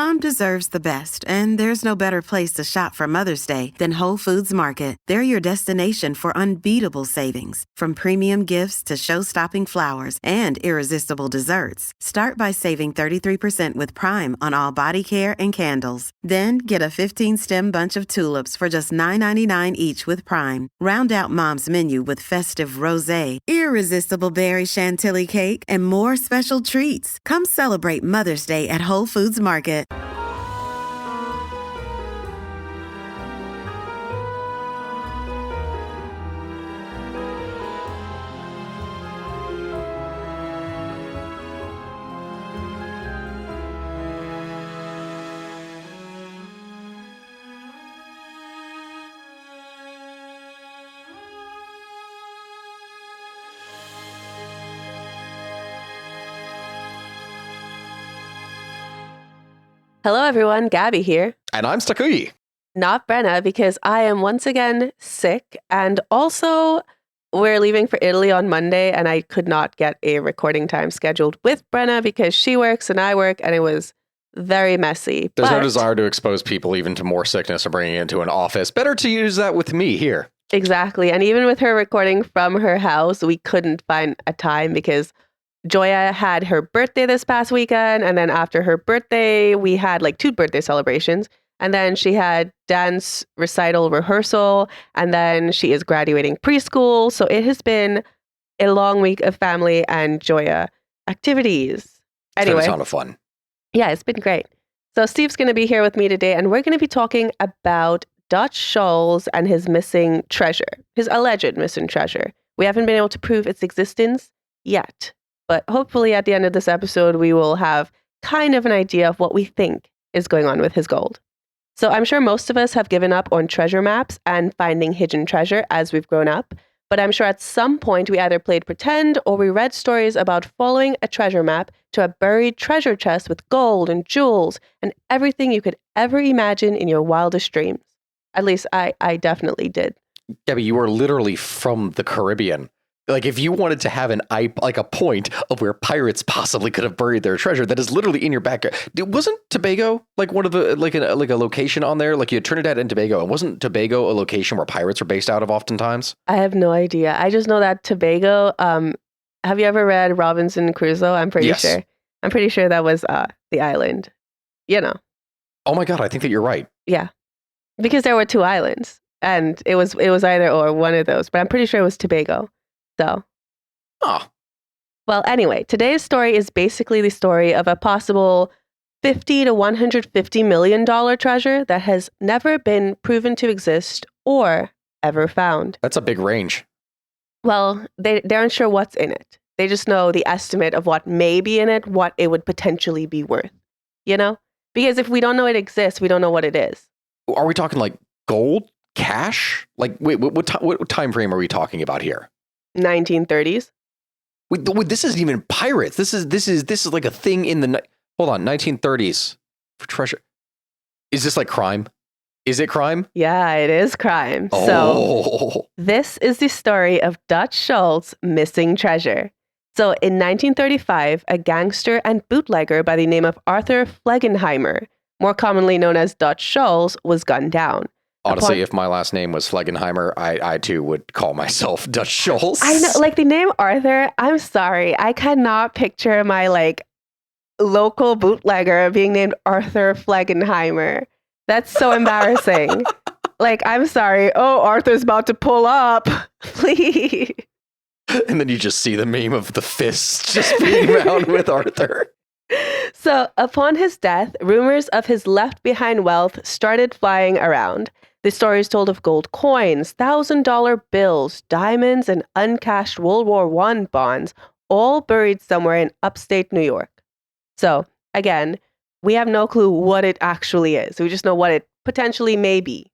Mom deserves the best, and there's no better place to shop for Mother's Day than Whole Foods Market. They're your destination for unbeatable savings, from premium gifts to show-stopping flowers and irresistible desserts. Start by saving 33% with Prime on all body care and candles. Then get a 15-stem bunch of tulips for just $9.99 each with Prime. Round out Mom's menu with festive rosé, irresistible berry chantilly cake, and more special treats. Come celebrate Mother's Day at Whole Foods Market. Hello everyone, Gabby here. And I'm Stakuyi. Not Brenna, because I am once again sick, and also we're leaving for Italy on Monday, and I could not get a recording time scheduled with Brenna because she works and I work, and it was very messy. There's no desire to expose people even to more sickness or bringing it into an office. Better to use that with me here. Exactly, and even with her recording from her house, we couldn't find a time because Joya had her birthday this past weekend, and then after her birthday, we had like 2 birthday celebrations, and then she had dance recital rehearsal, and then she is graduating preschool, so it has been a long week of family and Joya activities. Anyway, It's been a ton of fun. Yeah, it's been great. So Steve's going to be here with me today, and we're going to be talking about Dutch Schultz and his missing treasure, his alleged missing treasure. We haven't been able to prove its existence yet. But hopefully at the end of this episode, we will have kind of an idea of what we think is going on with his gold. So I'm sure most of us have given up on treasure maps and finding hidden treasure as we've grown up. But I'm sure at some point we either played pretend or we read stories about following a treasure map to a buried treasure chest with gold and jewels and everything you could ever imagine in your wildest dreams. At least I definitely did. Gabby, you are literally from the Caribbean. Like, if you wanted to have a point of where pirates possibly could have buried their treasure, that is literally in your backyard. Wasn't Tobago like one of the like a location on there? Like, you had Trinidad and Tobago, and wasn't Tobago a location where pirates are based out of oftentimes? I have no idea. I just know that Tobago. Have you ever read Robinson Crusoe? I'm pretty sure. I'm pretty sure that was the island. You know. Oh my God, I think that you're right. Yeah, because there were 2 islands, and it was either or one of those. But I'm pretty sure it was Tobago. So, Well, anyway, today's story is basically the story of a possible $50 to $150 million treasure that has never been proven to exist or ever found. That's a big range. Well, they aren't sure what's in it. They just know the estimate of what may be in it, what it would potentially be worth, you know? Because if we don't know it exists, we don't know what it is. Are we talking like gold, cash? Like, wait, what time frame are we talking about here? 1930s. Wait, this isn't even pirates. This is like a thing in the hold on, 1930s for treasure. Is this like crime? Is it crime? Yeah, it is crime. Oh. So this is the story of Dutch Schultz missing treasure. So in 1935, a gangster and bootlegger by the name of Arthur Flegenheimer, more commonly known as Dutch Schultz, was gunned down. Honestly, if my last name was Flegenheimer, I too would call myself Dutch Schultz. I know, like the name Arthur, I'm sorry. I cannot picture my like local bootlegger being named Arthur Flegenheimer. That's so embarrassing. Like, I'm sorry. Oh, Arthur's about to pull up. Please. And then you just see the meme of the fists just being around with Arthur. So upon his death, rumors of his left behind wealth started flying around. The stories told of gold coins, $1,000 bills, diamonds, and uncashed World War I bonds, all buried somewhere in upstate New York. So, again, we have no clue what it actually is. We just know what it potentially may be.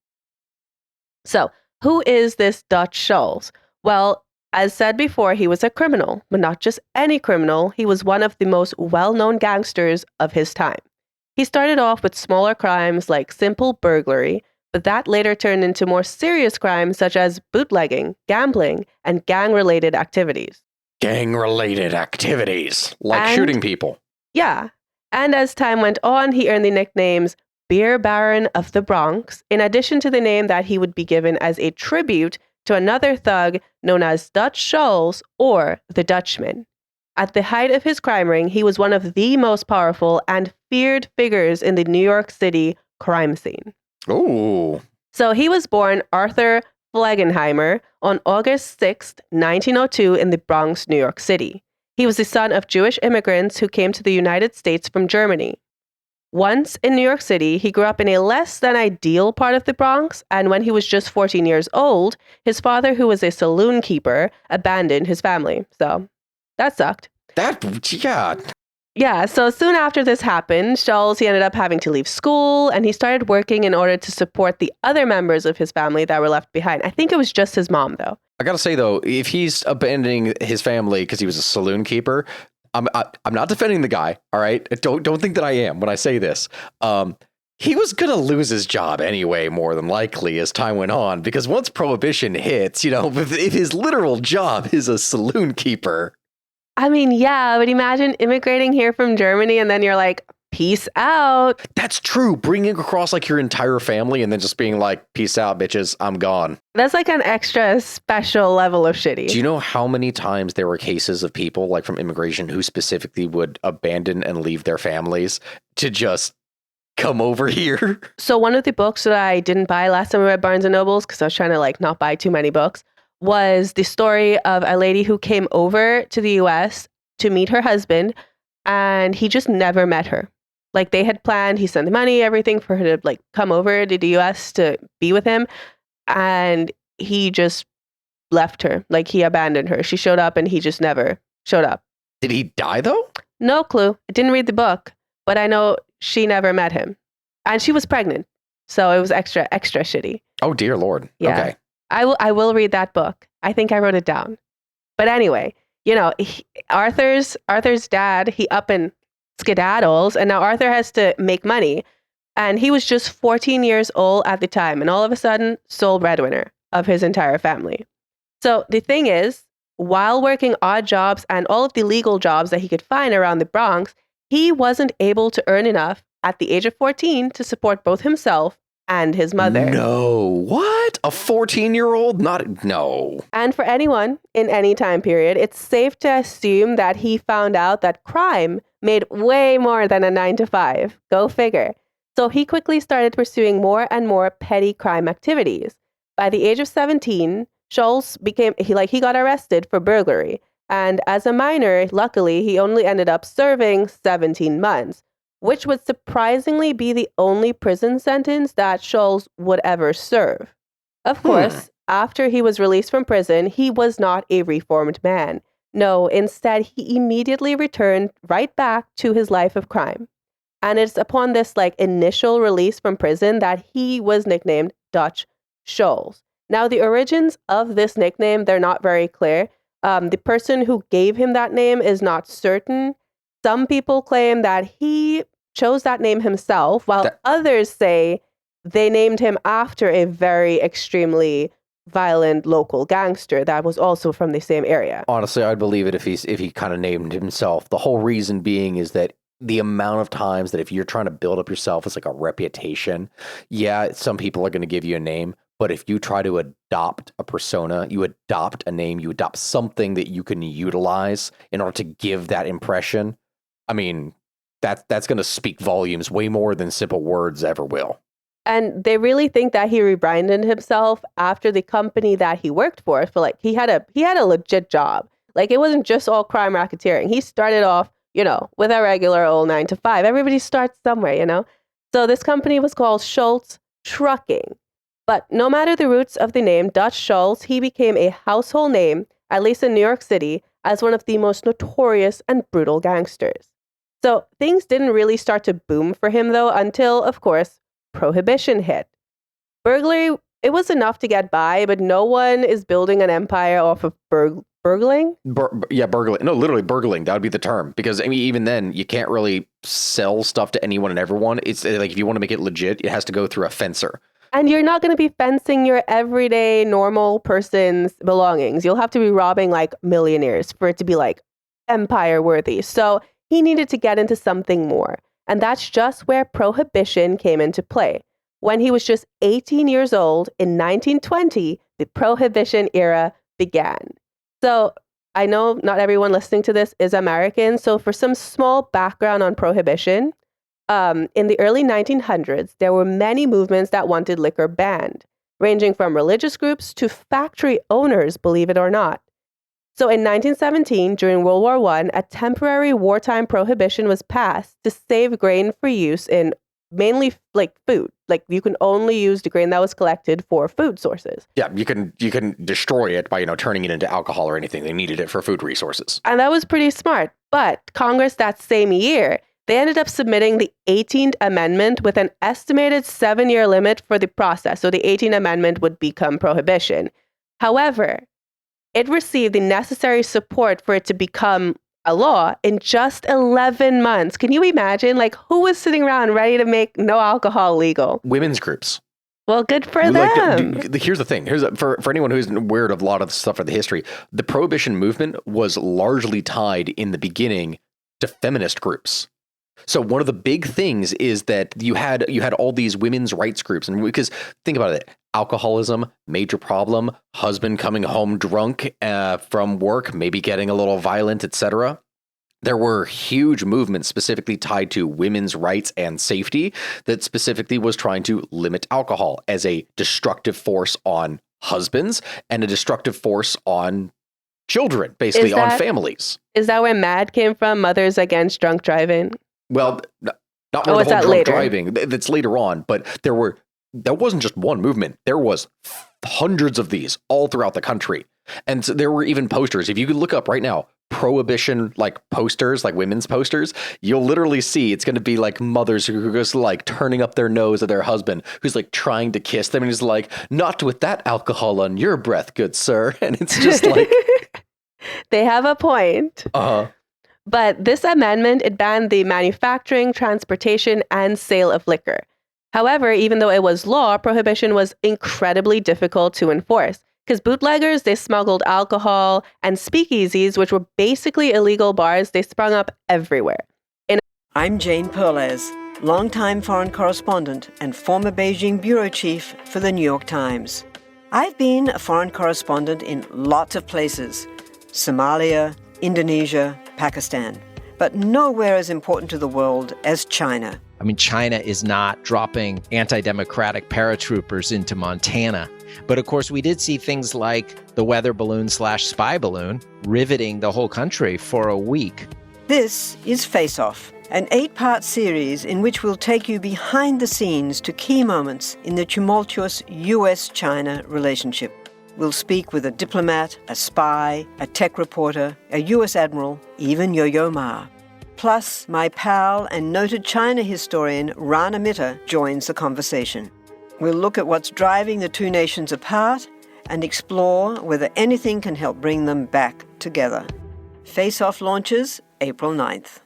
So, who is this Dutch Schultz? Well, as said before, he was a criminal, but not just any criminal. He was one of the most well-known gangsters of his time. He started off with smaller crimes like simple burglary, but that later turned into more serious crimes such as bootlegging, gambling, and gang-related activities. Gang-related activities, like shooting people. Yeah. And as time went on, he earned the nicknames Beer Baron of the Bronx, in addition to the name that he would be given as a tribute to another thug known as Dutch Schultz or the Dutchman. At the height of his crime ring, he was one of the most powerful and feared figures in the New York City crime scene. Ooh. So he was born Arthur Flegenheimer on August 6th, 1902 in the Bronx, New York City. He was the son of Jewish immigrants who came to the United States from Germany. Once in New York City, he grew up in a less than ideal part of the Bronx, and when he was just 14 years old, his father, who was a saloon keeper, abandoned his family. So that sucked. Yeah, so soon after this happened, Schultz, he ended up having to leave school, and he started working in order to support the other members of his family that were left behind. I think it was just his mom, though. I gotta say, though, if he's abandoning his family because he was a saloon keeper, I'm not defending the guy, all right? Don't think that I am when I say this. He was going to lose his job anyway, more than likely, as time went on, because once prohibition hits, if his literal job is a saloon keeper. I mean, yeah, but imagine immigrating here from Germany and then you're like, peace out. That's true. Bringing across like your entire family and then just being like, peace out, bitches, I'm gone. That's like an extra special level of shitty. Do you know how many times there were cases of people like from immigration who specifically would abandon and leave their families to just come over here? So one of the books that I didn't buy last time we were at Barnes & Noble's, because I was trying to like not buy too many books, was the story of a lady who came over to the US to meet her husband, and he just never met her. Like they had planned, he sent the money, everything for her to like come over to the US to be with him, and he just left her. Like he abandoned her. She showed up and he just never showed up. Did he die though? No clue. I didn't read the book, but I know she never met him. And she was pregnant. So it was extra shitty. Oh dear Lord. Yeah. Okay. I will read that book. I think I wrote it down. But anyway, Arthur's dad, he up and skedaddles, and now Arthur has to make money. And he was just 14 years old at the time, and all of a sudden, sole breadwinner of his entire family. So the thing is, while working odd jobs and all of the legal jobs that he could find around the Bronx, he wasn't able to earn enough at the age of 14 to support both himself and his mother. No. What? A 14-year-old? No. And for anyone in any time period, it's safe to assume that he found out that crime made way more than a 9-to-5. Go figure. So he quickly started pursuing more and more petty crime activities. By the age of 17, Schultz he got arrested for burglary. And as a minor, luckily, he only ended up serving 17 months. Which would surprisingly be the only prison sentence that Schultz would ever serve. Of course, after he was released from prison, he was not a reformed man. No, instead, he immediately returned right back to his life of crime. And it's upon this initial release from prison that he was nicknamed Dutch Schultz. Now, the origins of this nickname, they're not very clear. The person who gave him that name is not certain. Some people claim that he chose that name himself, while others say they named him after a very extremely violent local gangster that was also from the same area. Honestly, I'd believe it if he kind of named himself. The whole reason being is that the amount of times that if you're trying to build up yourself as like a reputation, yeah, some people are going to give you a name. But if you try to adopt a persona, you adopt a name, you adopt something that you can utilize in order to give that impression, I mean, that's going to speak volumes way more than simple words ever will. And they really think that he rebranded himself after the company that he worked for he had a legit job. Like it wasn't just all crime racketeering. He started off, with a regular old 9-to-5. Everybody starts somewhere, So this company was called Schultz Trucking. But no matter the roots of the name, Dutch Schultz, he became a household name, at least in New York City, as one of the most notorious and brutal gangsters. So things didn't really start to boom for him, though, until, of course, prohibition hit. Burglary, it was enough to get by, but no one is building an empire off of burgling. Burgling. No, literally burgling. That would be the term. Because, I mean, even then, you can't really sell stuff to anyone and everyone. It's like if you want to make it legit, it has to go through a fencer. And you're not going to be fencing your everyday normal person's belongings. You'll have to be robbing like millionaires for it to be like empire worthy. So he needed to get into something more. And that's just where prohibition came into play. When he was just 18 years old in 1920, the prohibition era began. So I know not everyone listening to this is American. So for some small background on prohibition, in the early 1900s, there were many movements that wanted liquor banned, ranging from religious groups to factory owners, believe it or not. So in 1917, during World War I, a temporary wartime prohibition was passed to save grain for use in mainly like food. Like you can only use the grain that was collected for food sources. Yeah, you can destroy it by, turning it into alcohol or anything. They needed it for food resources. And that was pretty smart. But Congress that same year, they ended up submitting the 18th Amendment with an estimated 7-year limit for the process. So the 18th Amendment would become prohibition. However, it received the necessary support for it to become a law in just 11 months. Can you imagine? Like, who was sitting around ready to make no alcohol legal? Women's groups. Well, good for them. Here's the thing. For anyone who's aware of a lot of the stuff of the history, the Prohibition movement was largely tied in the beginning to feminist groups. So one of the big things is that you had all these women's rights groups, and because think about it, alcoholism, major problem, husband coming home drunk from work, maybe getting a little violent, etc. There were huge movements specifically tied to women's rights and safety that specifically was trying to limit alcohol as a destructive force on husbands and a destructive force on children, basically on families. Is that where MAD came from? Mothers Against Drunk Driving? Well, not more the whole drunk driving. That's later on, but there wasn't just one movement. There was hundreds of these all throughout the country. And so there were even posters. If you could look up right now, prohibition, like posters, like women's posters, you'll literally see it's going to be like mothers who are just like turning up their nose at their husband, who's like trying to kiss them. And he's like, not with that alcohol on your breath, good sir. And it's just like... They have a point. Uh-huh. But this amendment, it banned the manufacturing, transportation, and sale of liquor. However, even though it was law, prohibition was incredibly difficult to enforce because bootleggers, they smuggled alcohol, and speakeasies, which were basically illegal bars, they sprung up everywhere. I'm Jane Perlez, longtime foreign correspondent and former Beijing bureau chief for the New York Times. I've been a foreign correspondent in lots of places: Somalia, Indonesia, Pakistan, but nowhere as important to the world as China. I mean, China is not dropping anti-democratic paratroopers into Montana. But of course, we did see things like the weather balloon/spy balloon riveting the whole country for a week. This is Face Off, an 8-part series in which we'll take you behind the scenes to key moments in the tumultuous U.S.-China relationship. We'll speak with a diplomat, a spy, a tech reporter, a U.S. admiral, even Yo-Yo Ma. Plus, my pal and noted China historian Rana Mitter joins the conversation. We'll look at what's driving the two nations apart and explore whether anything can help bring them back together. Face Off launches April 9th.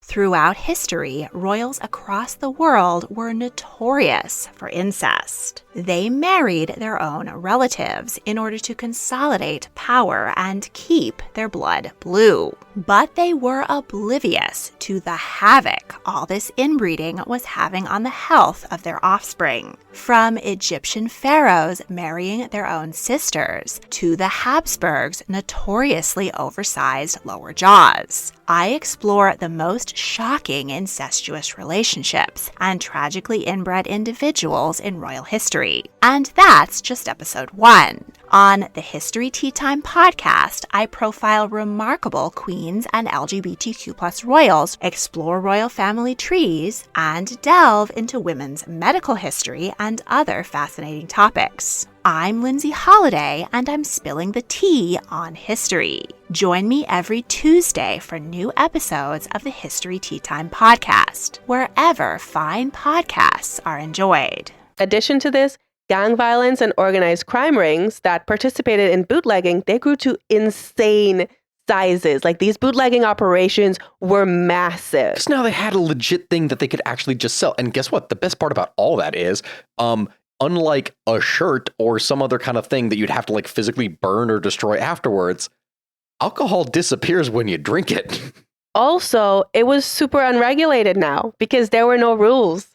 Throughout history, royals across the world were notorious for incest. They married their own relatives in order to consolidate power and keep their blood blue. But they were oblivious to the havoc all this inbreeding was having on the health of their offspring. From Egyptian pharaohs marrying their own sisters to the Habsburgs' notoriously oversized lower jaws, I explore the most shocking incestuous relationships and tragically inbred individuals in royal history. And that's just episode 1. On the History Tea Time podcast, I profile remarkable queens and LGBTQ+ royals, explore royal family trees, and delve into women's medical history and other fascinating topics. I'm Lindsay Holiday, and I'm spilling the tea on history. Join me every Tuesday for new episodes of the History Tea Time podcast, wherever fine podcasts are enjoyed. In addition to this, gang violence and organized crime rings that participated in bootlegging, they grew to insane sizes. Like, these bootlegging operations were massive. Because now they had a legit thing that they could actually just sell. And guess what? The best part about all that is, unlike a shirt or some other kind of thing that you'd have to like physically burn or destroy afterwards, alcohol disappears when you drink it. Also, it was super unregulated now because there were no rules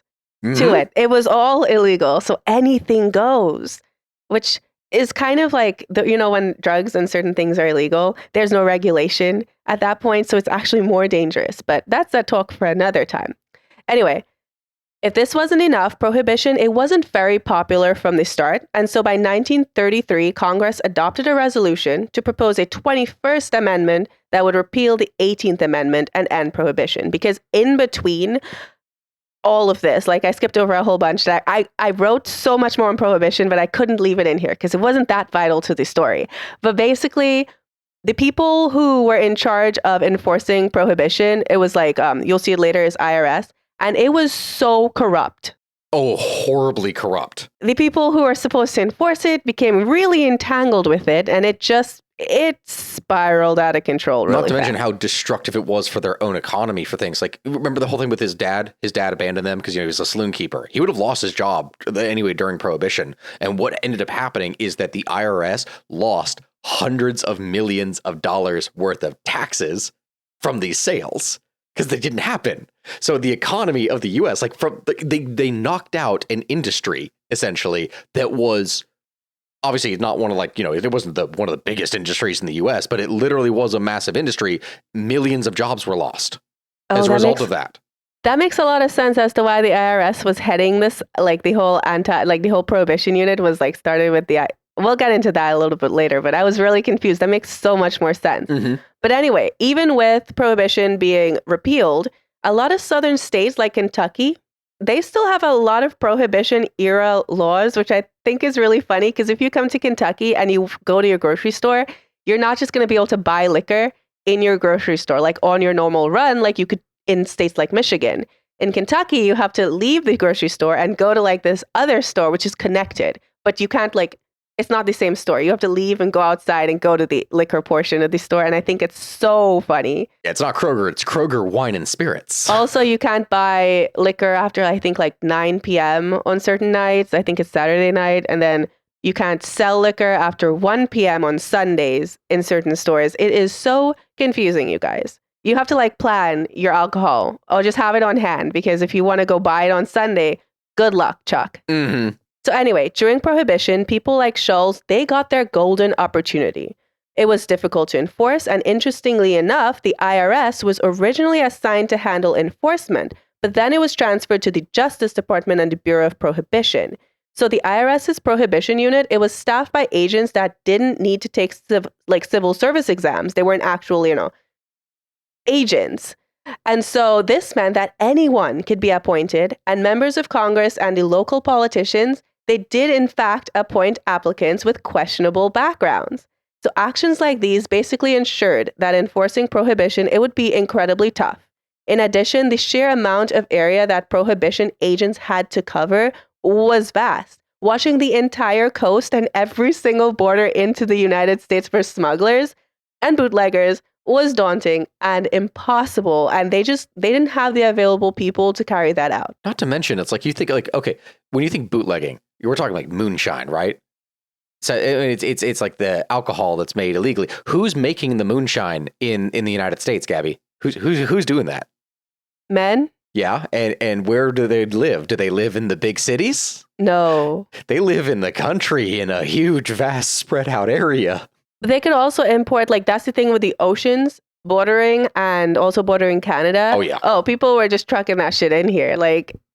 to it. It was all illegal. So anything goes, which is kind of like, when drugs and certain things are illegal, there's no regulation at that point. So it's actually more dangerous. But that's a talk for another time. Anyway, if this wasn't enough, prohibition, it wasn't very popular from the start. And so by 1933, Congress adopted a resolution to propose a 21st Amendment that would repeal the 18th Amendment and end prohibition. Because in between all of this, like I skipped over a whole bunch, that I wrote so much more on prohibition, but I couldn't leave it in here because it wasn't that vital to the story. But basically, the people who were in charge of enforcing prohibition, it was like, you'll see it later, is IRS. And it was so corrupt. Oh, horribly corrupt. The people who were supposed to enforce it became really entangled with it, and it spiraled out of control really Not to mention fast. how destructive it was for their own economy for things. Like, remember the whole thing with his dad? His dad abandoned them because he was a saloon keeper. He would have lost his job anyway during Prohibition. And what ended up happening is that the IRS lost hundreds of millions of dollars worth of taxes from these sales, because they didn't happen. So the economy of the U.S., they knocked out an industry essentially that was obviously not one of it wasn't one of the biggest industries in the U.S., but it literally was a massive industry. Millions of jobs were lost as a result of that. That makes a lot of sense as to why the IRS was heading this, the whole prohibition unit was started with we'll get into that a little bit later, but I was really confused. That makes so much more sense. Mm-hmm. But anyway, even with prohibition being repealed, a lot of southern states like Kentucky, they still have a lot of prohibition era laws, which I think is really funny because if you come to Kentucky and you go to your grocery store, you're not just going to be able to buy liquor in your grocery store, like on your normal run, like you could in states like Michigan. In Kentucky, you have to leave the grocery store and go to this other store, which is connected, but you can't it's not the same store. You have to leave and go outside and go to the liquor portion of the store. And I think it's so funny. Yeah, it's not Kroger. It's Kroger Wine and Spirits. Also, you can't buy liquor after, I think, 9 p.m. on certain nights. I think it's Saturday night. And then you can't sell liquor after 1 p.m. on Sundays in certain stores. It is so confusing, you guys. You have to plan your alcohol or just have it on hand, because if you want to go buy it on Sunday, good luck, Chuck. Mm-hmm. So anyway, during Prohibition, people like Schultz, they got their golden opportunity. It was difficult to enforce, and interestingly enough, the IRS was originally assigned to handle enforcement, but then it was transferred to the Justice Department and the Bureau of Prohibition. So the IRS's Prohibition Unit, it was staffed by agents that didn't need to take civil service exams. They weren't actual, agents. And so this meant that anyone could be appointed, and members of Congress and the local politicians, they did in fact appoint applicants with questionable backgrounds. So actions like these basically ensured that enforcing prohibition, it would be incredibly tough. In addition, the sheer amount of area that prohibition agents had to cover was vast. Watching the entire coast and every single border into the United States for smugglers and bootleggers was daunting and impossible, and they didn't have the available people to carry that out. Not to mention, it's you think okay, when you think bootlegging, we're talking moonshine, right? So it's like the alcohol that's made illegally. Who's making the moonshine in the United States, Gabby? Who's doing that? Men? Yeah, and where do they live? Do they live in the big cities? No. They live in the country in a huge, vast, spread out area. They could also import, that's the thing with the oceans bordering and also bordering Canada. Oh, yeah. Oh, people were just trucking that shit in here.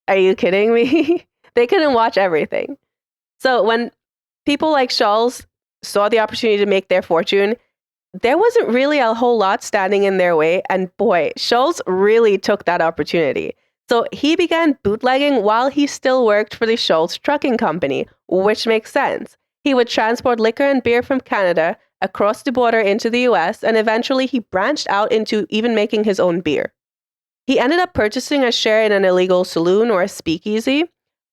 Are you kidding me? They couldn't watch everything. So when people like Schultz saw the opportunity to make their fortune, there wasn't really a whole lot standing in their way. And boy, Schultz really took that opportunity. So he began bootlegging while he still worked for the Schultz Trucking Company, which makes sense. He would transport liquor and beer from Canada across the border into the US, and eventually he branched out into even making his own beer. He ended up purchasing a share in an illegal saloon or a speakeasy,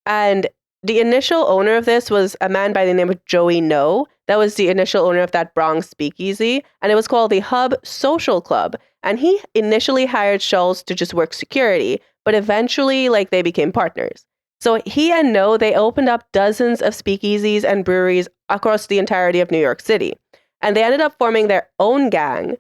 and the initial owner of this was a man by the name of Joey No. That was the initial owner of that Bronx speakeasy, and it was called the Hub Social Club. And he initially hired Schultz to just work security, but eventually, they became partners. So he and No, they opened up dozens of speakeasies and breweries across the entirety of New York City. And they ended up forming their own gang,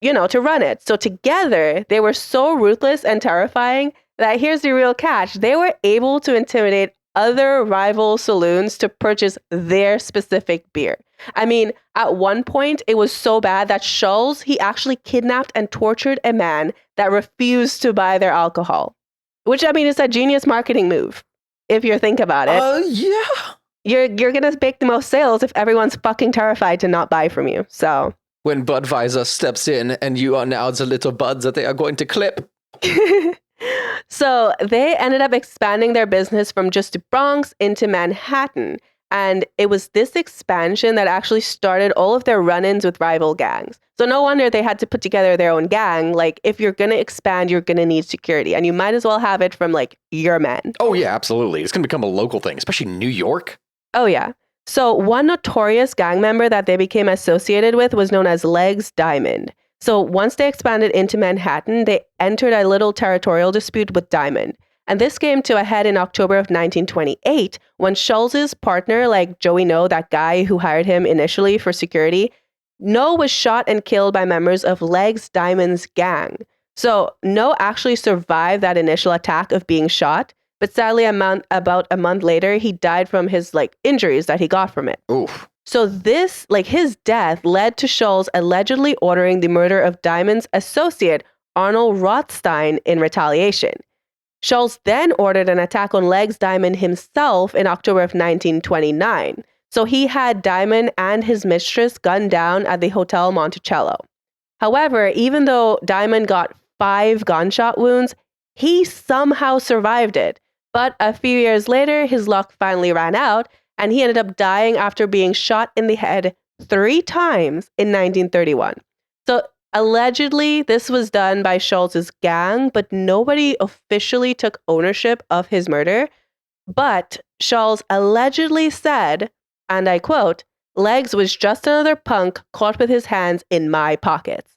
to run it. So together, they were so ruthless and terrifying that here's the real catch. They were able to intimidate other rival saloons to purchase their specific beer. I mean, at one point, it was so bad that Schultz, he actually kidnapped and tortured a man that refused to buy their alcohol. Which, I mean, is a genius marketing move, if you think about it. Yeah. You're going to make the most sales if everyone's fucking terrified to not buy from you. So When Budweiser steps in and you announce a little buds that they are going to clip. So they ended up expanding their business from just the Bronx into Manhattan. And it was this expansion that actually started all of their run-ins with rival gangs. So no wonder they had to put together their own gang. Like, if you're going to expand, you're going to need security. And you might as well have it from, like, your men. Oh, yeah, absolutely. It's going to become a local thing, especially New York. Oh, yeah. So one notorious gang member that they became associated with was known as Legs Diamond. So once they expanded into Manhattan, they entered a little territorial dispute with Diamond. And this came to a head in October of 1928 when Schultz's partner, like Joey No, that guy who hired him initially for security, No was shot and killed by members of Legs Diamond's gang. So No actually survived that initial attack of being shot, but sadly about a month later, he died from his injuries that he got from it. Oof. So this, his death led to Schultz allegedly ordering the murder of Diamond's associate, Arnold Rothstein, in retaliation. Schultz then ordered an attack on Legs Diamond himself in October of 1929. So he had Diamond and his mistress gunned down at the Hotel Monticello. However, even though Diamond got 5 gunshot wounds, he somehow survived it. But a few years later, his luck finally ran out, and he ended up dying after being shot in the head 3 times in 1931. So allegedly, this was done by Schultz's gang, but nobody officially took ownership of his murder. But Schultz allegedly said, and I quote, "Legs was just another punk caught with his hands in my pockets."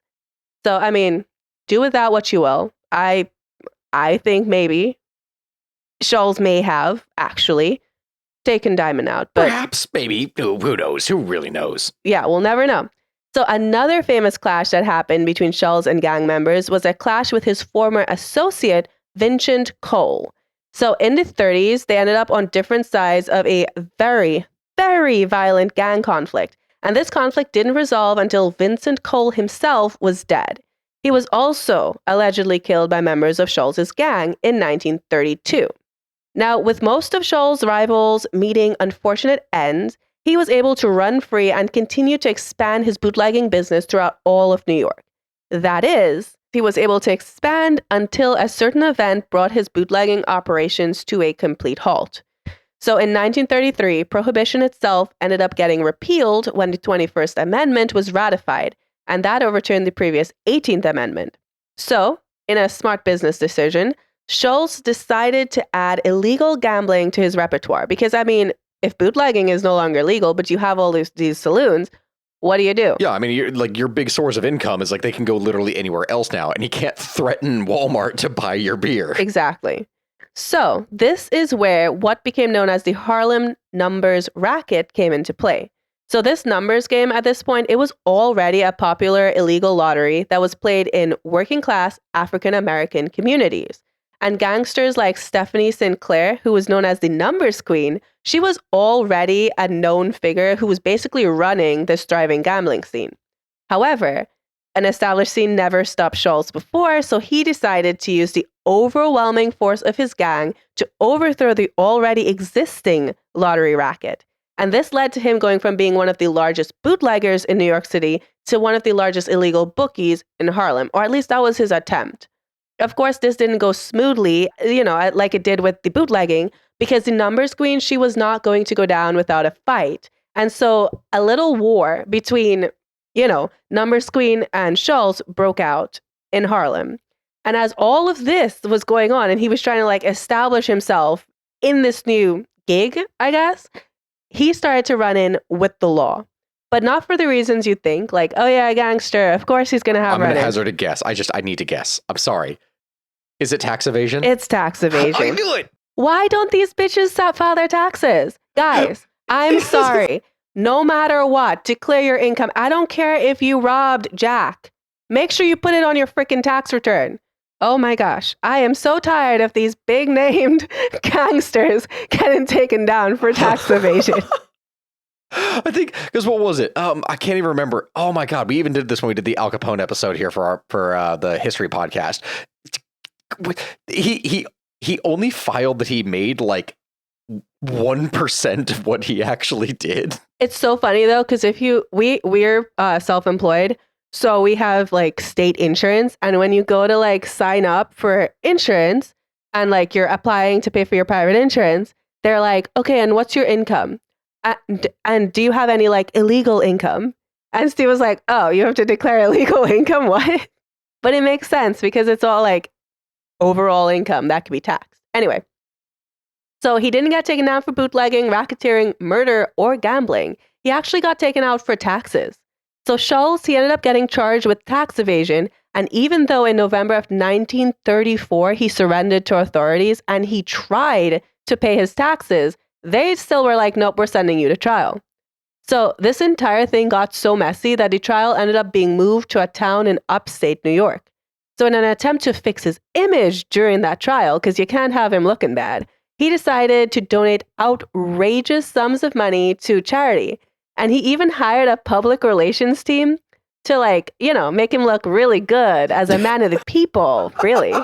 So, I mean, do with that what you will. I think maybe Schultz may have actually taken Diamond out. But perhaps, maybe. Who knows? Who really knows? Yeah, we'll never know. So another famous clash that happened between Schultz and gang members was a clash with his former associate, Vincent Cole. So in the 30s, they ended up on different sides of a very, very violent gang conflict. And this conflict didn't resolve until Vincent Cole himself was dead. He was also allegedly killed by members of Schultz's gang in 1932. Now, with most of Schultz's rivals meeting unfortunate ends, he was able to run free and continue to expand his bootlegging business throughout all of New York. That is, he was able to expand until a certain event brought his bootlegging operations to a complete halt. So in 1933, prohibition itself ended up getting repealed when the 21st Amendment was ratified, and that overturned the previous 18th Amendment. So, in a smart business decision, Schultz decided to add illegal gambling to his repertoire because, I mean, if bootlegging is no longer legal, but you have all these saloons, what do you do? Yeah, I mean, your big source of income is they can go literally anywhere else now, and you can't threaten Walmart to buy your beer. Exactly. So this is where what became known as the Harlem Numbers Racket came into play. So this numbers game at this point, it was already a popular illegal lottery that was played in working class African American communities. And gangsters like Stephanie Sinclair, who was known as the Numbers Queen, she was already a known figure who was basically running this thriving gambling scene. However, an established scene never stopped Schultz before, so he decided to use the overwhelming force of his gang to overthrow the already existing lottery racket. And this led to him going from being one of the largest bootleggers in New York City to one of the largest illegal bookies in Harlem, or at least that was his attempt. Of course, this didn't go smoothly, like it did with the bootlegging, because the Numbers Queen, she was not going to go down without a fight. And so a little war between, Numbers Queen and Schultz broke out in Harlem. And as all of this was going on, and he was trying to establish himself in this new gig, I guess, he started to run in with the law. But not for the reasons you think, oh yeah, a gangster, of course he's going to have run-ins. I'm going to hazard a guess. I need to guess. I'm sorry. Is it tax evasion? It's tax evasion. I knew it. Why don't these bitches file their taxes? Guys, I'm sorry. No matter what, declare your income. I don't care if you robbed Jack. make sure you put it on your freaking tax return. Oh my gosh, I am so tired of these big named gangsters getting taken down for tax evasion. I think, because what was it? I can't even remember. Oh my God, we even did this when we did the Al Capone episode here for the history podcast. He only filed that he made like 1% of what he actually did. It's so funny though, because we're self-employed, so we have like state insurance, and when you go to like sign up for insurance and like you're applying to pay for your private insurance, they're like, okay, and what's your income? And do you have any like illegal income? And Steve was like, oh, you have to declare illegal income? What? But it makes sense because it's all like overall income that can be taxed. Anyway, so he didn't get taken down for bootlegging, racketeering, murder, or gambling. He actually got taken out for taxes. So Schultz, he ended up getting charged with tax evasion. And even though in November of 1934, he surrendered to authorities and he tried to pay his taxes, they still were like, nope, we're sending you to trial. So this entire thing got so messy that the trial ended up being moved to a town in upstate New York. So in an attempt to fix his image during that trial, because you can't have him looking bad, he decided to donate outrageous sums of money to charity. And he even hired a public relations team to like, make him look really good as a man of the people, really.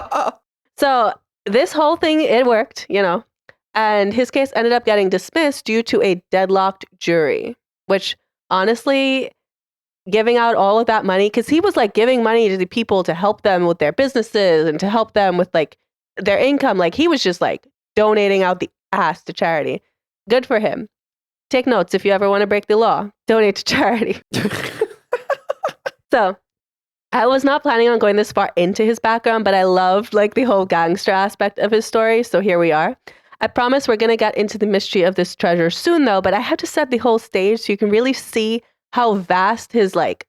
So this whole thing, it worked, and his case ended up getting dismissed due to a deadlocked jury, which honestly, giving out all of that money, because he was like giving money to the people to help them with their businesses and to help them with like their income. Like he was just like donating out the ass to charity. Good for him. Take notes if you ever want to break the law. Donate to charity. So I was not planning on going this far into his background, but I loved like the whole gangster aspect of his story. So here we are. I promise we're going to get into the mystery of this treasure soon though, but I have to set the whole stage so you can really see how vast his like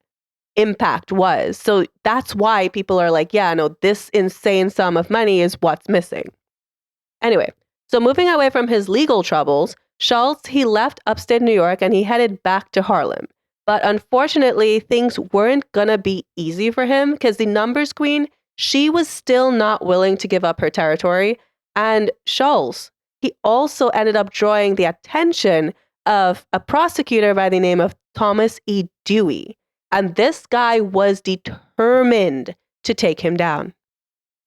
impact was. So that's why people are like, yeah, no, this insane sum of money is what's missing. Anyway, so moving away from his legal troubles, Schultz, he left upstate New York and he headed back to Harlem. But unfortunately, things weren't going to be easy for him because the numbers queen, she was still not willing to give up her territory. And Schultz, he also ended up drawing the attention of a prosecutor by the name of Thomas E. Dewey. And this guy was determined to take him down.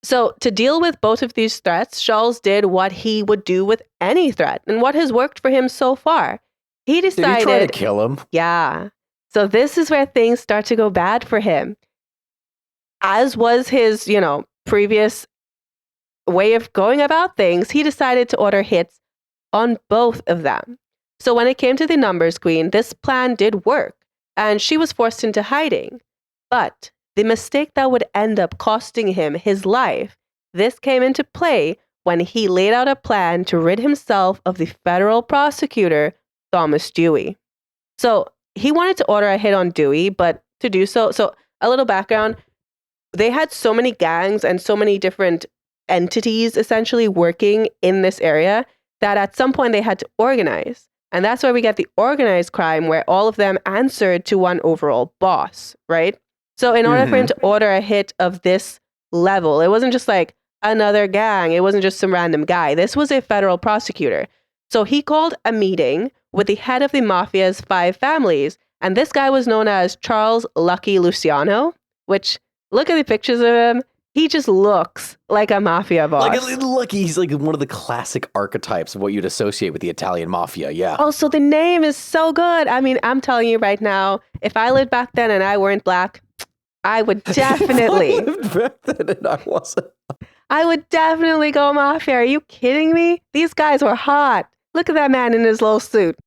So to deal with both of these threats, Schultz did what he would do with any threat and what has worked for him so far. He decided— Did he try to kill him? Yeah. So this is where things start to go bad for him. As was his, previous way of going about things, he decided to order hits on both of them. So when it came to the numbers queen, this plan did work and she was forced into hiding. But the mistake that would end up costing him his life, this came into play when he laid out a plan to rid himself of the federal prosecutor, Thomas Dewey. So he wanted to order a hit on Dewey, but to do so a little background, they had so many gangs and so many different entities essentially working in this area that at some point they had to organize. And that's where we get the organized crime where all of them answered to one overall boss, right? So in order for him to order a hit of this level, it wasn't just like another gang. It wasn't just some random guy. This was a federal prosecutor. So he called a meeting with the head of the mafia's 5 families. And this guy was known as Charles Lucky Luciano, which, look at the pictures of him. He just looks like a mafia boss. Look, he's like one of the classic archetypes of what you'd associate with the Italian mafia, yeah. Oh, so the name is so good. I mean, I'm telling you right now, if I lived back then and I weren't black, I would definitely. I lived back then and I wasn't. I would definitely go mafia. Are you kidding me? These guys were hot. Look at that man in his little suit.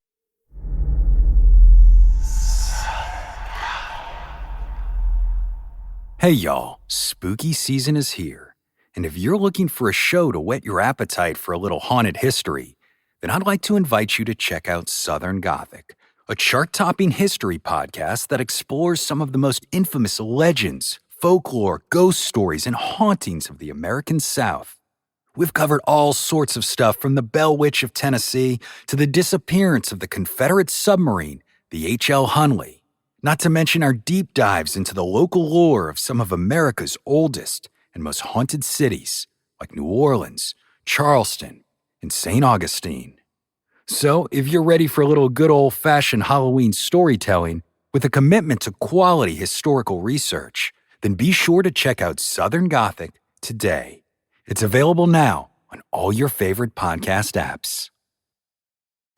Hey y'all, spooky season is here. And if you're looking for a show to whet your appetite for a little haunted history, then I'd like to invite you to check out Southern Gothic, a chart-topping history podcast that explores some of the most infamous legends, folklore, ghost stories, and hauntings of the American South. We've covered all sorts of stuff from the Bell Witch of Tennessee to the disappearance of the Confederate submarine, the H.L. Hunley. Not to mention our deep dives into the local lore of some of America's oldest and most haunted cities, like New Orleans, Charleston, and St. Augustine. So, if you're ready for a little good old-fashioned Halloween storytelling with a commitment to quality historical research, then be sure to check out Southern Gothic today. It's available now on all your favorite podcast apps.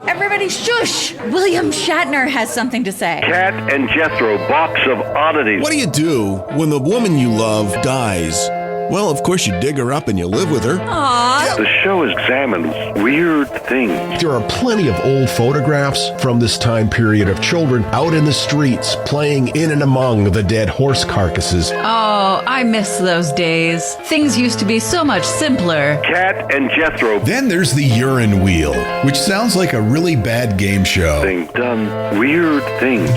Everybody shush! William Shatner has something to say. Cat and Jethro, box of oddities. What do you do when the woman you love dies? Well, of course you dig her up and you live with her. Aww. The show examines weird things. There are plenty of old photographs from this time period of children out in the streets playing in and among the dead horse carcasses. Oh, I miss those days. Things used to be so much simpler. Cat and Jethro. Then there's the urine wheel, which sounds like a really bad game show. Thing done weird things.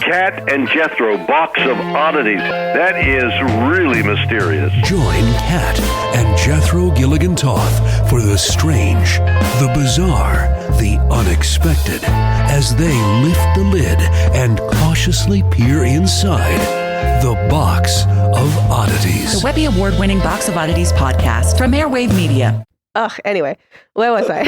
Cat and Jethro, box of oddities. That is really mysterious. Join Cat and Jethro Gilligan Toth for the strange, the bizarre, the unexpected, as they lift the lid and cautiously peer inside the Box of Oddities. The Webby Award-winning Box of Oddities podcast from Airwave Media. Anyway, where was I?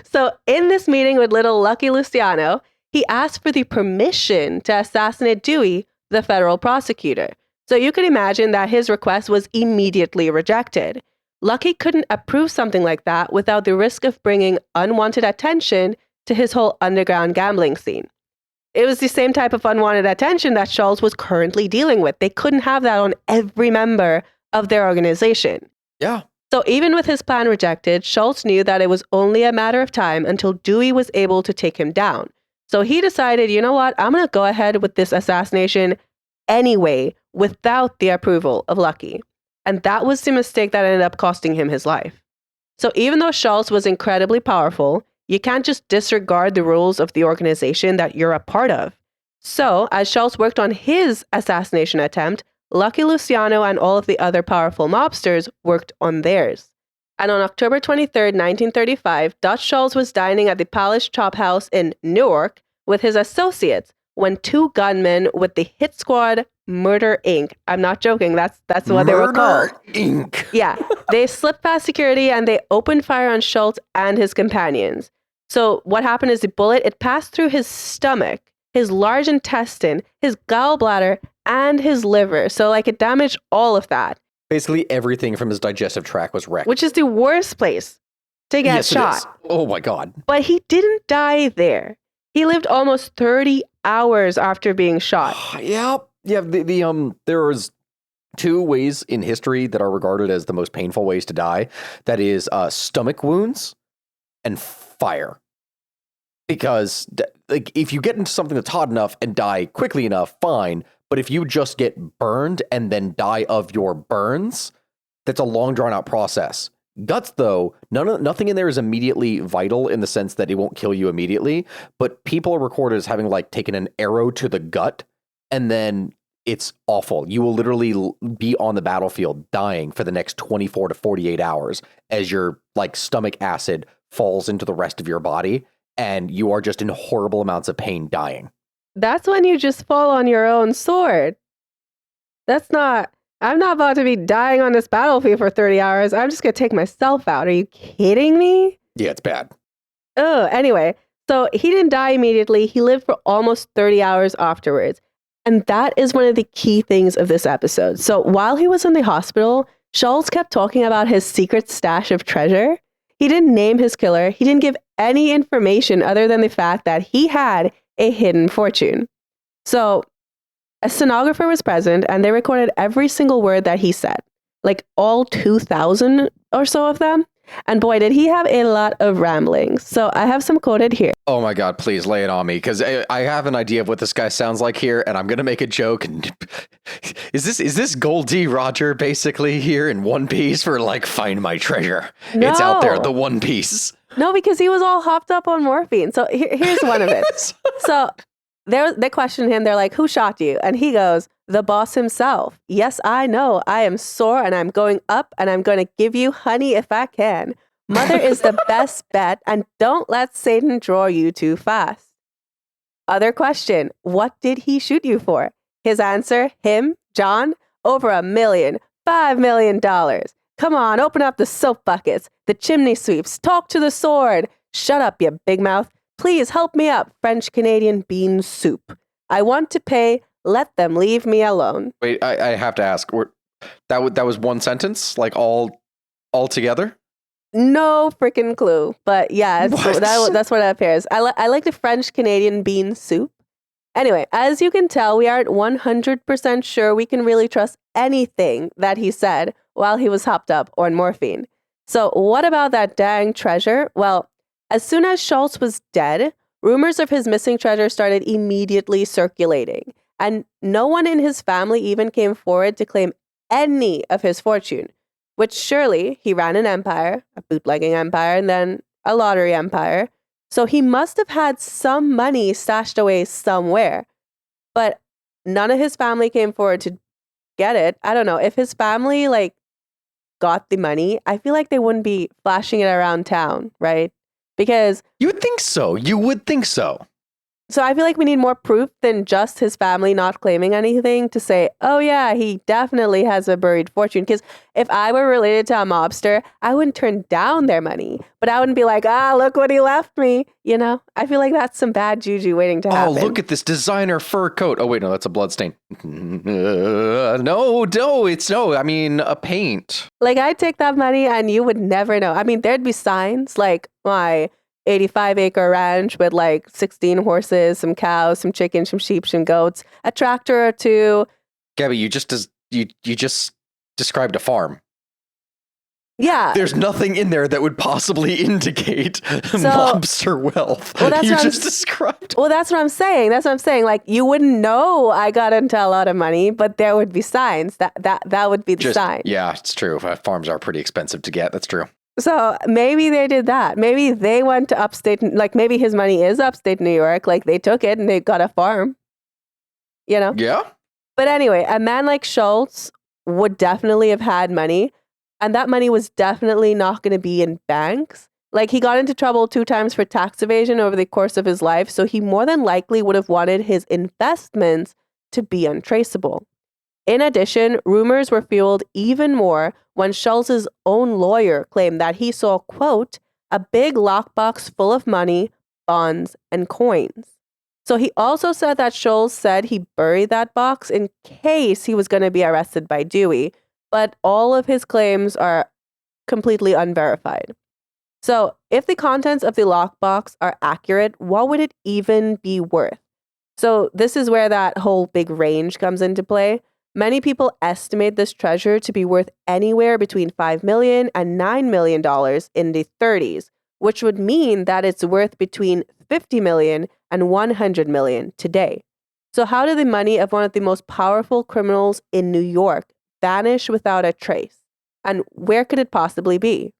So in this meeting with little Lucky Luciano, he asked for the permission to assassinate Dewey, the federal prosecutor. So you could imagine that his request was immediately rejected. Lucky couldn't approve something like that without the risk of bringing unwanted attention to his whole underground gambling scene. It was the same type of unwanted attention that Schultz was currently dealing with. They couldn't have that on every member of their organization. Yeah. So even with his plan rejected, Schultz knew that it was only a matter of time until Dewey was able to take him down. So he decided, you know what, I'm going to go ahead with this assassination anyway, without the approval of Lucky. And that was the mistake that ended up costing him his life. So even though Schultz was incredibly powerful, you can't just disregard the rules of the organization that you're a part of. So as Schultz worked on his assassination attempt, Lucky Luciano and all of the other powerful mobsters worked on theirs. And on October 23rd, 1935, Dutch Schultz was dining at the Palace Chop House in Newark with his associates when two gunmen with the hit squad Murder Inc. I'm not joking, that's what they were called. Murder Inc. Yeah, they slipped past security and they opened fire on Schultz and his companions. So what happened is the bullet, it passed through his stomach, his large intestine, his gallbladder, and his liver. So it damaged all of that. Basically, everything from his digestive tract was wrecked. Which is the worst place to get shot. It is. Oh my God. But he didn't die there. He lived almost 30 hours after being shot. Yeah. There was two ways in history that are regarded as the most painful ways to die. That is stomach wounds and fire. Because if you get into something that's hot enough and die quickly enough, fine. But if you just get burned and then die of your burns, that's a long, drawn-out process. Guts, though, nothing in there is immediately vital in the sense that it won't kill you immediately. But people are recorded as having taken an arrow to the gut, and then it's awful. You will literally be on the battlefield dying for the next 24 to 48 hours as your stomach acid falls into the rest of your body, and you are just in horrible amounts of pain dying. That's when you just fall on your own sword. I'm not about to be dying on this battlefield for 30 hours. I'm just going to take myself out. Are you kidding me? Yeah, it's bad. Oh, anyway, so he didn't die immediately. He lived for almost 30 hours afterwards. And that is one of the key things of this episode. So while he was in the hospital, Schultz kept talking about his secret stash of treasure. He didn't name his killer. He didn't give any information other than the fact that he had a hidden fortune. So a stenographer was present and they recorded every single word that he said, all 2,000 or so of them. And boy, did he have a lot of ramblings. So I have some quoted here. Oh my God, please lay it on me, because I have an idea of what this guy sounds like here, and I'm going to make a joke. And is this Goldie Roger basically here in One Piece for find my treasure? No. It's out there, the One Piece. No, because he was all hopped up on morphine. So here's one of it. So they questioned him. They're like, who shot you? And he goes, the boss himself. Yes, I know. I am sore and I'm going up and I'm going to give you honey if I can. Mother is the best bet, and don't let Satan draw you too fast. Other question, what did he shoot you for? His answer, him, John, over $1 million, $5 million. Come on, open up the soap buckets, the chimney sweeps, talk to the sword. Shut up, you big mouth. Please help me up, French Canadian bean soup. I want to pay, let them leave me alone. Wait, I have to ask, that was one sentence, like all together? No freaking clue, but yeah, that's what it appears. I like the French Canadian bean soup. Anyway, as you can tell, we aren't 100% sure we can really trust anything that he said while he was hopped up on morphine. So what about that dang treasure? Well, as soon as Schultz was dead, rumors of his missing treasure started immediately circulating, and no one in his family even came forward to claim any of his fortune, which surely he ran an empire, a bootlegging empire, and then a lottery empire. So he must have had some money stashed away somewhere, but none of his family came forward to get it. I don't know. If his family got the money, I feel like they wouldn't be flashing it around town, right? Because you would think so. You would think so. So I feel like we need more proof than just his family not claiming anything to say, oh yeah, he definitely has a buried fortune. Because if I were related to a mobster, I wouldn't turn down their money. But I wouldn't be like, look what he left me. You know, I feel like that's some bad juju waiting to happen. Oh, look at this designer fur coat. Oh, wait, no, that's a blood stain. No, I mean, a paint. Like, I'd take that money and you would never know. I mean, there'd be signs like my 85-acre ranch with 16 horses, some cows, some chickens, some sheep, some goats, a tractor or two. Gabby, you just described a farm. Yeah. There's nothing in there that would possibly indicate mobster wealth. Well, that's you what just described. Well, that's what I'm saying. Like, you wouldn't know I got into a lot of money, but there would be signs. That would be the sign. Yeah, it's true. Farms are pretty expensive to get. That's true. So maybe they did that. Maybe they went to upstate, maybe his money is upstate New York. They took it and they got a farm, you know? Yeah. But anyway, a man like Schultz would definitely have had money, and that money was definitely not going to be in banks. He got into trouble 2 times for tax evasion over the course of his life, so he more than likely would have wanted his investments to be untraceable. In addition, rumors were fueled even more when Schultz's own lawyer claimed that he saw, quote, a big lockbox full of money, bonds, and coins. So he also said that Schultz said he buried that box in case he was going to be arrested by Dewey, but all of his claims are completely unverified. So if the contents of the lockbox are accurate, what would it even be worth? So this is where that whole big range comes into play. Many people estimate this treasure to be worth anywhere between $5 million and $9 million in the 30s, which would mean that it's worth between $50 million and $100 million today. So how did the money of one of the most powerful criminals in New York vanish without a trace? And where could it possibly be?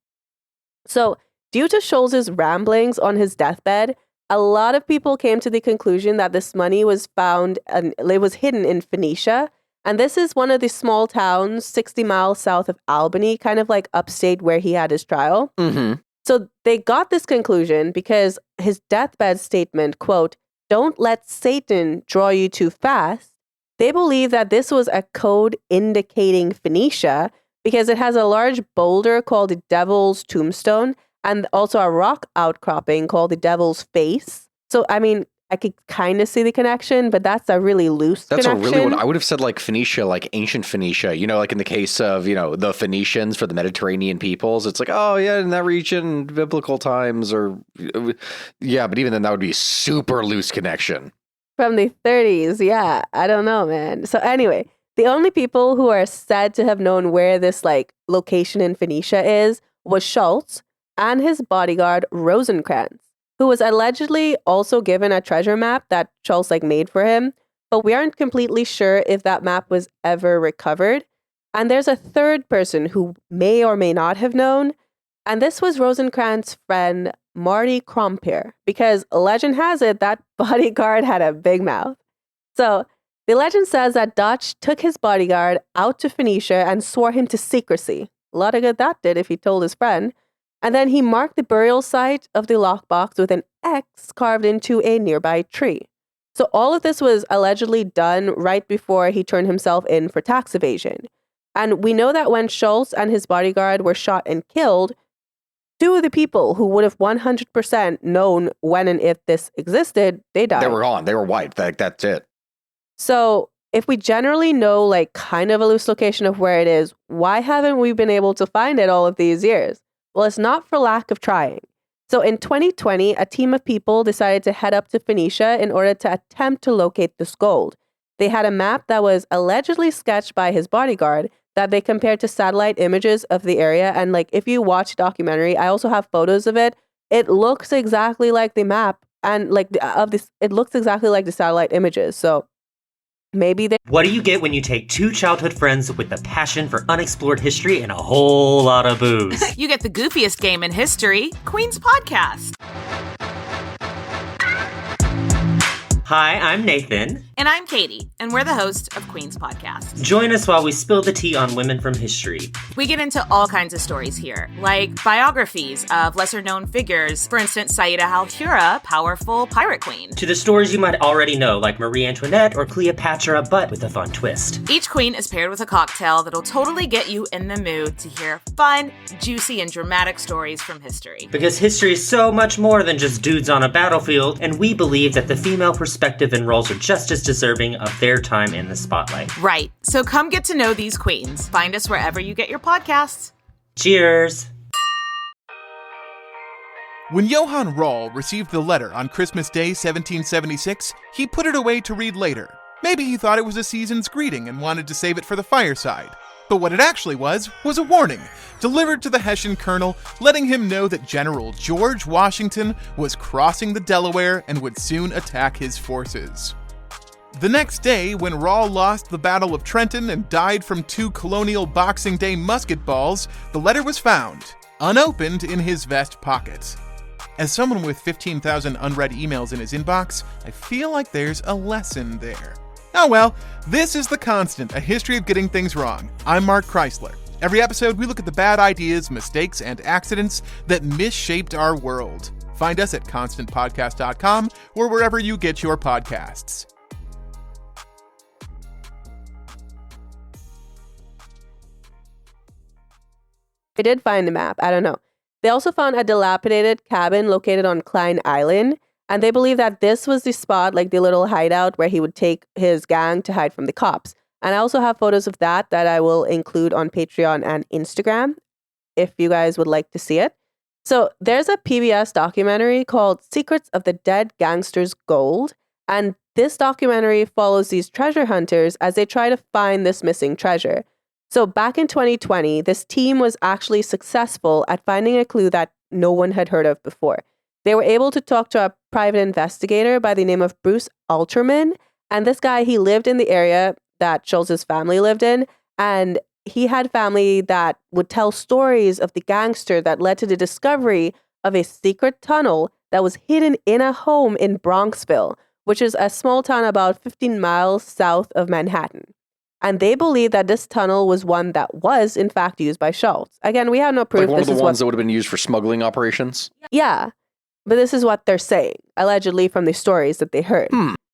So due to Schultz's ramblings on his deathbed, a lot of people came to the conclusion that this money was found and it was hidden in Phoenicia. And this is one of the small towns 60 miles south of Albany, kind of like upstate where he had his trial. Mm-hmm. So they got this conclusion because his deathbed statement, quote, don't let Satan draw you too fast. They believe that this was a code indicating Phoenicia because it has a large boulder called the Devil's Tombstone and also a rock outcropping called the Devil's Face. So, I mean, I could kind of see the connection, but that's a really loose connection. That's a really one. I would have said Phoenicia, ancient Phoenicia, in the case of, the Phoenicians for the Mediterranean peoples. It's oh yeah, in that region, biblical times yeah, but even then that would be a super loose connection. From the 30s, yeah. I don't know, man. So anyway, the only people who are said to have known where this location in Phoenicia is was Schultz and his bodyguard Rosencrantz, who was allegedly also given a treasure map that Schultz made for him, but we aren't completely sure if that map was ever recovered. And there's a third person who may or may not have known, and this was Rosencrantz's friend Marty Krompier, because legend has it that bodyguard had a big mouth. So the legend says that Dutch took his bodyguard out to Phoenicia and swore him to secrecy. A lot of good that did if he told his friend. And then he marked the burial site of the lockbox with an X carved into a nearby tree. So all of this was allegedly done right before he turned himself in for tax evasion. And we know that when Schultz and his bodyguard were shot and killed, two of the people who would have 100% known when and if this existed, they died. They were gone. They were wiped. That's it. So if we generally know like kind of a loose location of where it is, why haven't we been able to find it all of these years? Well, it's not for lack of trying. So in 2020, a team of people decided to head up to Phoenicia in order to attempt to locate this gold. They had a map that was allegedly sketched by his bodyguard that they compared to satellite images of the area. And like, if you watch the documentary, I also have photos of it. It looks exactly like the map and like it looks exactly like the satellite images. So maybe they... What do you get when you take two childhood friends with a passion for unexplored history and a whole lot of booze? You get the goofiest game in history, Queen's Podcast. Hi, I'm Nathan. And I'm Katie, and we're the host of Queen's Podcast. Join us while we spill the tea on women from history. We get into all kinds of stories here, like biographies of lesser-known figures. For instance, Saida al-Hura, powerful pirate queen. To the stories you might already know, like Marie Antoinette or Cleopatra, but with a fun twist. Each queen is paired with a cocktail that'll totally get you in the mood to hear fun, juicy, and dramatic stories from history. Because history is so much more than just dudes on a battlefield, and we believe that the female perspective and roles are just as deserving of their time in the spotlight. Right. So come get to know these queens. Find us wherever you get your podcasts. Cheers. When Johann Rall received the letter on Christmas Day 1776, he put it away to read later. Maybe he thought it was a season's greeting and wanted to save it for the fireside. But what it actually was a warning, delivered to the Hessian colonel, letting him know that General George Washington was crossing the Delaware and would soon attack his forces. The next day, when Rall lost the Battle of Trenton and died from 2 colonial Boxing Day musket balls, the letter was found, unopened, in his vest pocket. As someone with 15,000 unread emails in his inbox, I feel like there's a lesson there. Oh well, this is The Constant, a history of getting things wrong. I'm Mark Chrysler. Every episode, we look at the bad ideas, mistakes, and accidents that misshaped our world. Find us at constantpodcast.com or wherever you get your podcasts. They did find the map. I don't know. They also found a dilapidated cabin located on Klein Island. And they believe that this was the spot, like the little hideout where he would take his gang to hide from the cops. And I also have photos of that I will include on Patreon and Instagram if you guys would like to see it. So there's a PBS documentary called Secrets of the Dead Gangster's Gold. And this documentary follows these treasure hunters as they try to find this missing treasure. So back in 2020, this team was actually successful at finding a clue that no one had heard of before. They were able to talk to a private investigator by the name of Bruce Alterman. And this guy, he lived in the area that Schultz's family lived in. And he had family that would tell stories of the gangster that led to the discovery of a secret tunnel that was hidden in a home in Bronxville, which is a small town about 15 miles south of Manhattan. And they believe that this tunnel was one that was, in fact, used by Schultz. Again, we have no proof. Like one of the ones that would have been used for smuggling operations? Yeah. But this is what they're saying, allegedly from the stories that they heard.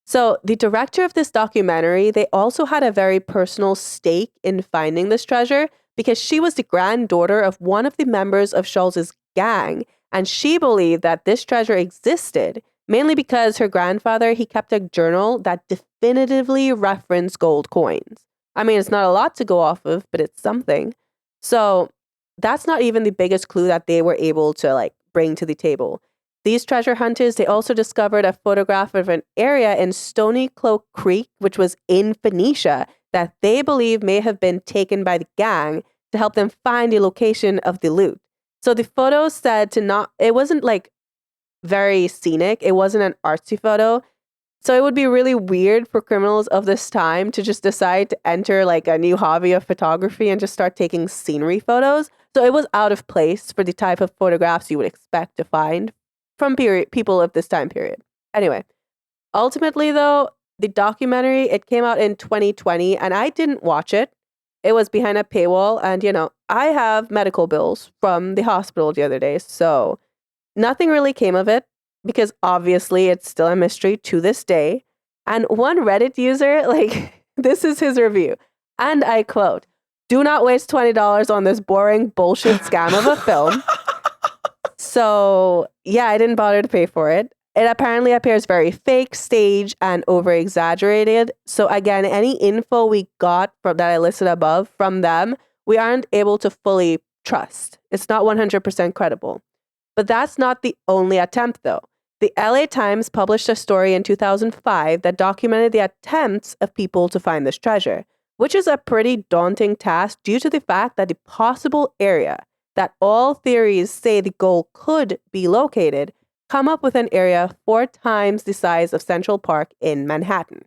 So the director of this documentary, they also had a very personal stake in finding this treasure because she was the granddaughter of one of the members of Schultz's gang. And she believed that this treasure existed mainly because her grandfather, he kept a journal that definitively referenced gold coins. I mean, it's not a lot to go off of, but it's something. So that's not even the biggest clue that they were able to bring to the table. These treasure hunters, they also discovered a photograph of an area in Stony Cloak Creek, which was in Phoenicia, that they believe may have been taken by the gang to help them find the location of the loot. So the photo said it wasn't very scenic. It wasn't an artsy photo. So it would be really weird for criminals of this time to just decide to enter a new hobby of photography and just start taking scenery photos. So it was out of place for the type of photographs you would expect to find from people of this time period. Anyway, ultimately though, the documentary, it came out in 2020 and I didn't watch it. it was behind a paywall. And, I have medical bills from the hospital the other day. So nothing really came of it because obviously it's still a mystery to this day. And one Reddit user, this is his review. And I quote, "Do not waste $20 on this boring bullshit scam of a film." So, yeah, I didn't bother to pay for it. It apparently appears very fake, staged, and over-exaggerated. So, again, any info we got that I listed above from them, we aren't able to fully trust. It's not 100% credible. But that's not the only attempt, though. The LA Times published a story in 2005 that documented the attempts of people to find this treasure, which is a pretty daunting task due to the fact that the possible area that all theories say the gold could be located come up with an area 4 times the size of Central Park in Manhattan.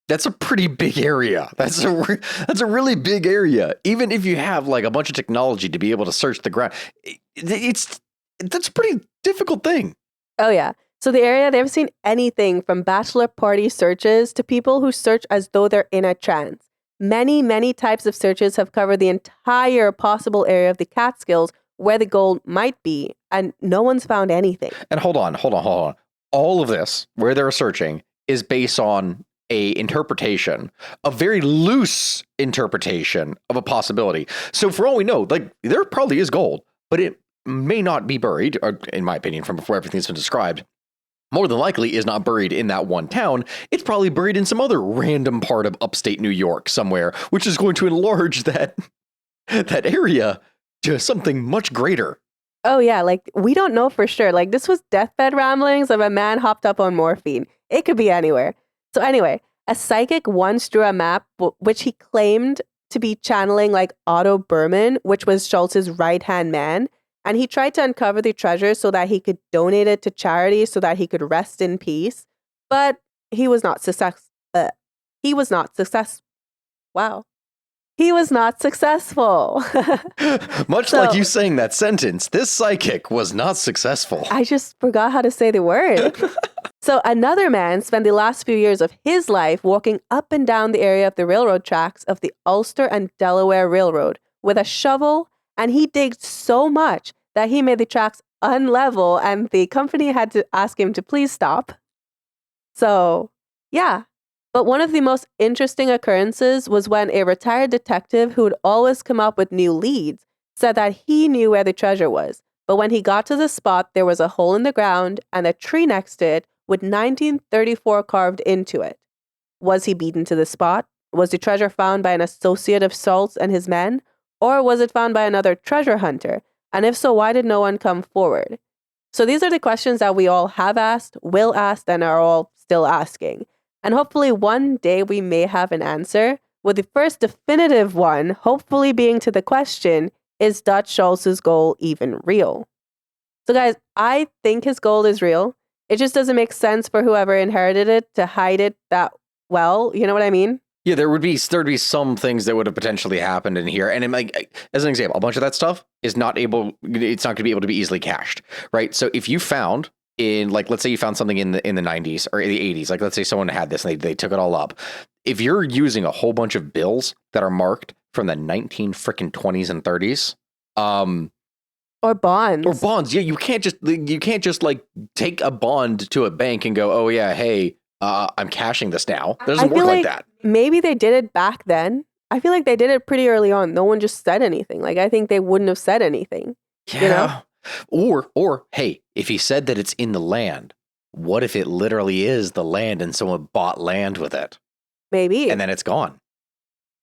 That's a pretty big area. That's a really big area. Even if you have a bunch of technology to be able to search the ground, that's a pretty difficult thing. Oh, yeah. So the area, they've seen anything from bachelor party searches to people who search as though they're in a trance. Many, many types of searches have covered the entire possible area of the Catskills where the gold might be, and no one's found anything. And hold on. All of this, where they're searching, is based on a very loose interpretation of a possibility. So for all we know, there probably is gold, but it may not be buried, or in my opinion, from before everything's been described, more than likely is not buried in that one town. It's probably buried in some other random part of upstate New York somewhere, which is going to enlarge that area to something much greater. Oh, yeah. We don't know for sure. This was deathbed ramblings of a man hopped up on morphine. It could be anywhere. So anyway, a psychic once drew a map, which he claimed to be channeling Otto Berman, which was Schultz's right-hand man. And he tried to uncover the treasure so that he could donate it to charity so that he could rest in peace. But he was not successful. Wow. He was not successful. Much like you saying that sentence, this psychic was not successful. I just forgot how to say the word. So another man spent the last few years of his life walking up and down the area of the railroad tracks of the Ulster and Delaware Railroad with a shovel, and he digged so much that he made the tracks unlevel, and the company had to ask him to please stop. So, yeah. But one of the most interesting occurrences was when a retired detective who would always come up with new leads said that he knew where the treasure was. But when he got to the spot, there was a hole in the ground and a tree next to it with 1934 carved into it. Was he beaten to the spot? Was the treasure found by an associate of Schultz and his men? Or was it found by another treasure hunter? And if so, why did no one come forward? So these are the questions that we all have asked, will ask, and are all still asking. And hopefully one day we may have an answer, with the first definitive one hopefully being to the question, is Dutch Schultz's gold even real? So guys, I think his gold is real. It just doesn't make sense for whoever inherited it to hide it that well. You know what I mean? Yeah, there'd be some things that would have potentially happened in here. And as an example, a bunch of that stuff it's not going to be able to be easily cached, right? So if you found let's say you found something in the 90s or the 80s, let's say someone had this and they took it all up. If you're using a whole bunch of bills that are marked from the 20s and 30s, or bonds. Yeah, you can't just take a bond to a bank and go, oh yeah, hey, I'm cashing this now. It doesn't work like that. Maybe they did it back then. I feel like they did it pretty early on. No one just said anything. I think they wouldn't have said anything. Yeah. Or hey, if he said that it's in the land, what if it literally is the land and someone bought land with it? Maybe. And then it's gone.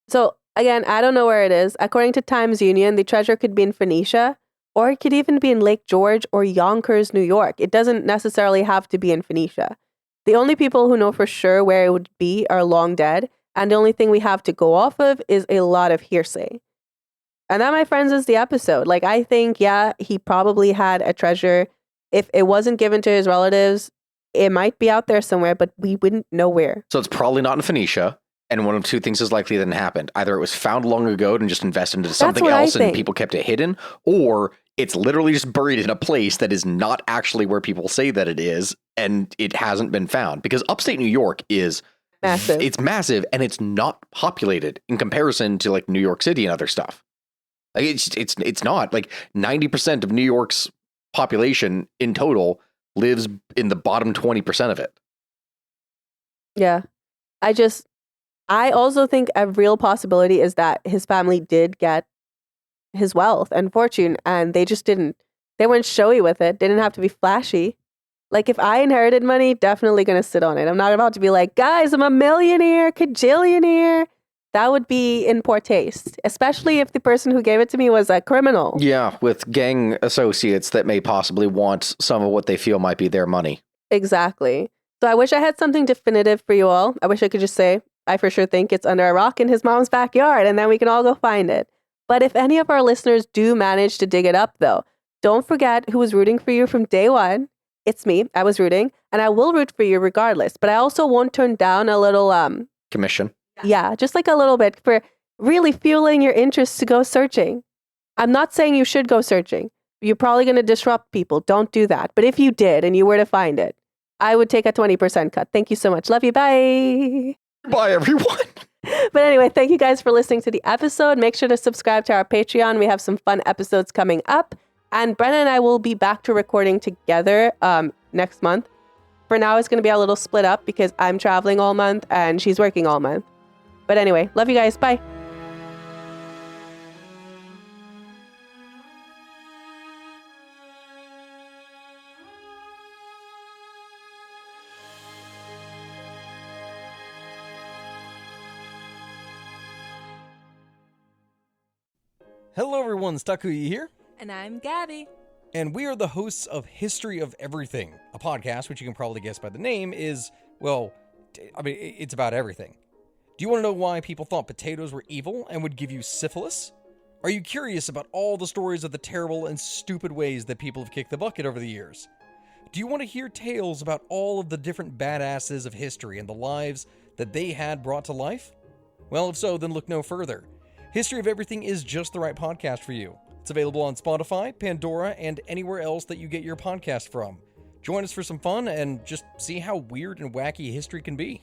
So again, I don't know where it is. According to Times Union, the treasure could be in Phoenicia, or it could even be in Lake George or Yonkers, New York. It doesn't necessarily have to be in Phoenicia. The only people who know for sure where it would be are long dead, and the only thing we have to go off of is a lot of hearsay. And that, my friends, is the episode. I think, yeah, he probably had a treasure. If it wasn't given to his relatives, it might be out there somewhere, but we wouldn't know where. So it's probably not in Phoenicia. And one of two things is likely that happened. Either it was found long ago and just invested into something else and people kept it hidden, or it's literally just buried in a place that is not actually where people say that it is, and it hasn't been found. Because upstate New York is Massive. It's massive, and it's not populated in comparison to like New York City and other stuff. Like it's not like 90% of New York's population in total lives in the bottom 20% of it. Yeah. I also think a real possibility is that his family did get his wealth and fortune, and they just didn't. They weren't showy with it. They didn't have to be flashy. Like, if I inherited money, definitely going to sit on it. I'm not about to be like, guys, I'm a millionaire, cajillionaire. That would be in poor taste, especially if the person who gave it to me was a criminal. Yeah, with gang associates that may possibly want some of what they feel might be their money. Exactly. So I wish I had something definitive for you all. I wish I could just say, I for sure think it's under a rock in his mom's backyard, and then we can all go find it. But if any of our listeners do manage to dig it up, though, don't forget who was rooting for you from day one. It's me. I was rooting, and I will root for you regardless. But I also won't turn down a little commission. Yeah, just like a little bit for really fueling your interest to go searching. I'm not saying you should go searching. You're probably going to disrupt people. Don't do that. But if you did and you were to find it, I would take a 20% cut. Thank you so much. Love you. Bye. Bye, everyone. But anyway, thank you guys for listening to the episode. Make sure to subscribe to our Patreon. We have some fun episodes coming up. And Brenna and I will be back to recording together next month. For now, it's going to be a little split up because I'm traveling all month and she's working all month. But anyway, love you guys. Bye. Hello everyone, Stakuyi here. And I'm Gabby. And we are the hosts of History of Everything, a podcast which you can probably guess by the name is, well, I mean, it's about everything. Do you want to know why people thought potatoes were evil and would give you syphilis? Are you curious about all the stories of the terrible and stupid ways that people have kicked the bucket over the years? Do you want to hear tales about all of the different badasses of history and the lives that they had brought to life? Well, if so, then look no further. History of Everything is just the right podcast for you. It's available on Spotify, Pandora, and anywhere else that you get your podcast from. Join us for some fun and just see how weird and wacky history can be.